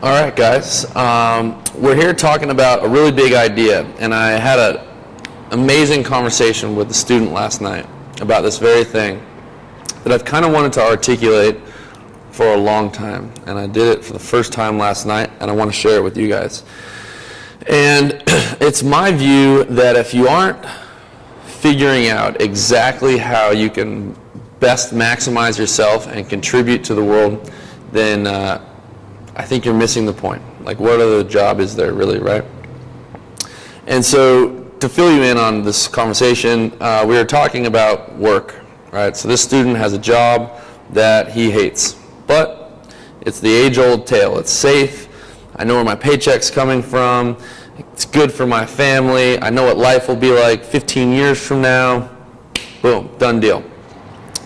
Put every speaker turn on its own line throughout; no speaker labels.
All right, guys. We're here talking about a really big idea, and I had an amazing conversation with a student last night about this very thing that I've kind of wanted to articulate for a long time, and I did it for the first time last night, and I want to share it with you guys. And it's my view that if you aren't figuring out exactly how you can best maximize yourself and contribute to the world, then I think you're missing the point. Like, what other job is there really, right? And so to fill you in on this conversation, we were talking about work, right? So this student has a job that he hates, but it's the age-old tale. It's safe. I know where my paycheck's coming from. It's good for my family. I know what life will be like 15 years from now. Boom, done deal.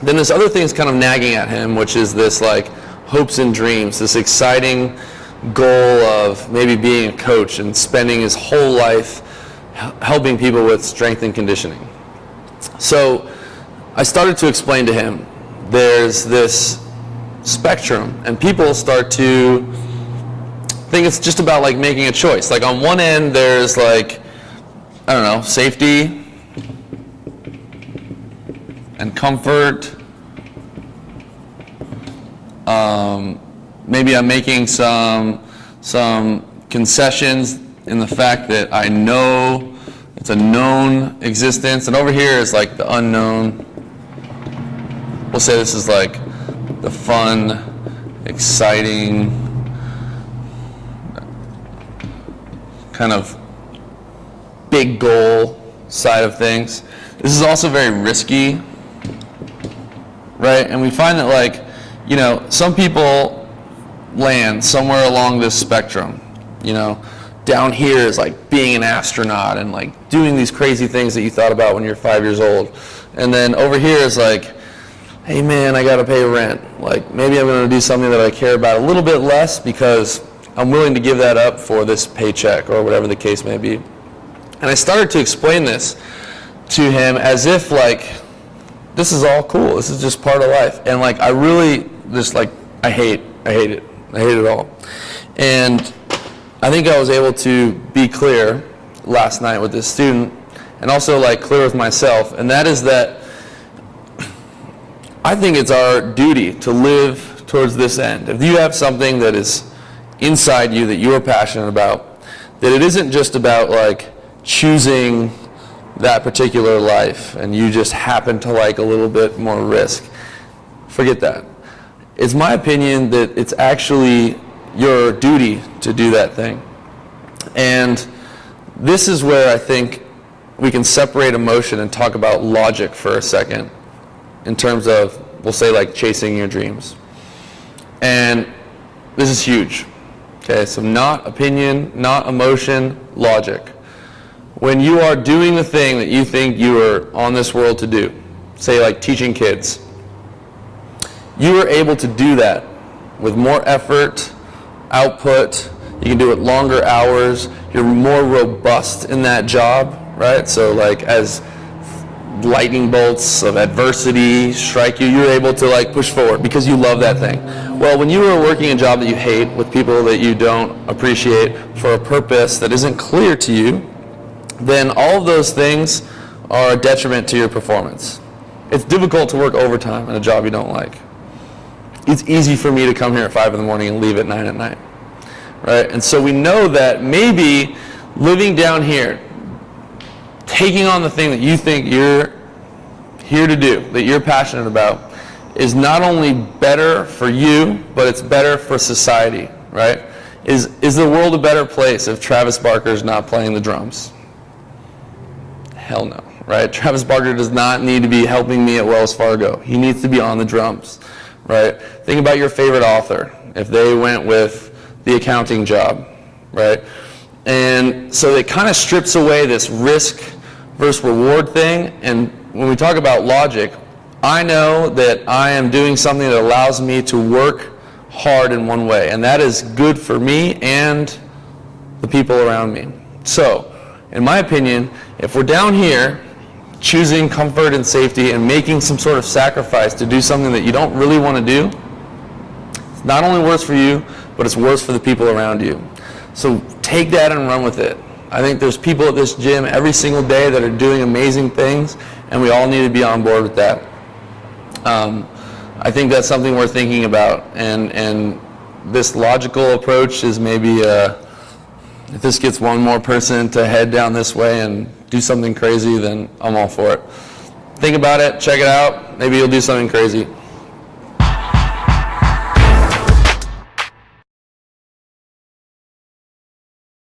Then this other thing's kind of nagging at him, which is this like hopes and dreams, this exciting goal of maybe being a coach and spending his whole life helping people with strength and conditioning. So I started to explain to him there's this spectrum, and people start to think it's just about like making a choice. Like on one end there's like, I don't know, safety and comfort. Maybe I'm making some concessions in the fact that I know it's a known existence, and over here is like the unknown. We'll say this is like the fun, exciting, kind of big goal side of things. This is also very risky, right? And we find that, like, you know, some people land somewhere along this spectrum. You know, down here is like being an astronaut and like doing these crazy things that you thought about when you're 5 years old. And then over here is like, hey man, I gotta pay rent. Like, maybe I'm gonna do something that I care about a little bit less because I'm willing to give that up for this paycheck or whatever the case may be. And I started to explain this to him as if like, this is all cool. This is just part of life. And like, I really just like, I hate it. I hate it all. And I think I was able to be clear last night with this student, and also like clear with myself. And that is that I think it's our duty to live towards this end. If you have something that is inside you that you are passionate about, that it isn't just about like choosing that particular life and you just happen to like a little bit more risk. Forget that. It's my opinion that it's actually your duty to do that thing. And this is where I think we can separate emotion and talk about logic for a second in terms of, we'll say, like chasing your dreams. And this is huge. Okay, so not opinion, not emotion, logic. When you are doing the thing that you think you are on this world to do, say like teaching kids, you are able to do that with more effort, output. You can do it longer hours. You're more robust in that job, right? So like as lightning bolts of adversity strike you, you're able to like push forward because you love that thing. Well, when you are working a job that you hate with people that you don't appreciate for a purpose that isn't clear to you, then all of those things are a detriment to your performance. It's difficult to work overtime in a job you don't like. It's easy for me to come here at 5 in the morning and leave at 9 at night, right? And so we know that maybe living down here, taking on the thing that you think you're here to do, that you're passionate about, is not only better for you, but it's better for society, right? Is the world a better place if Travis Barker's not playing the drums? Hell no, right? Travis Barker does not need to be helping me at Wells Fargo. He needs to be on the drums. Right? Think about your favorite author, if they went with the accounting job, right? And so it kind of strips away this risk versus reward thing. And when we talk about logic, I know that I am doing something that allows me to work hard in one way, and that is good for me and the people around me. So, in my opinion, if we're down here choosing comfort and safety and making some sort of sacrifice to do something that you don't really want to do, It's not only worse for you, but it's worse for the people around you. So take that and run with it. I think there's people at this gym every single day that are doing amazing things, and we all need to be on board with that. I think that's something we're thinking about, and this logical approach is maybe if this gets one more person to head down this way and do something crazy, then I'm all for it. Think about it, check it out, maybe you'll do something crazy.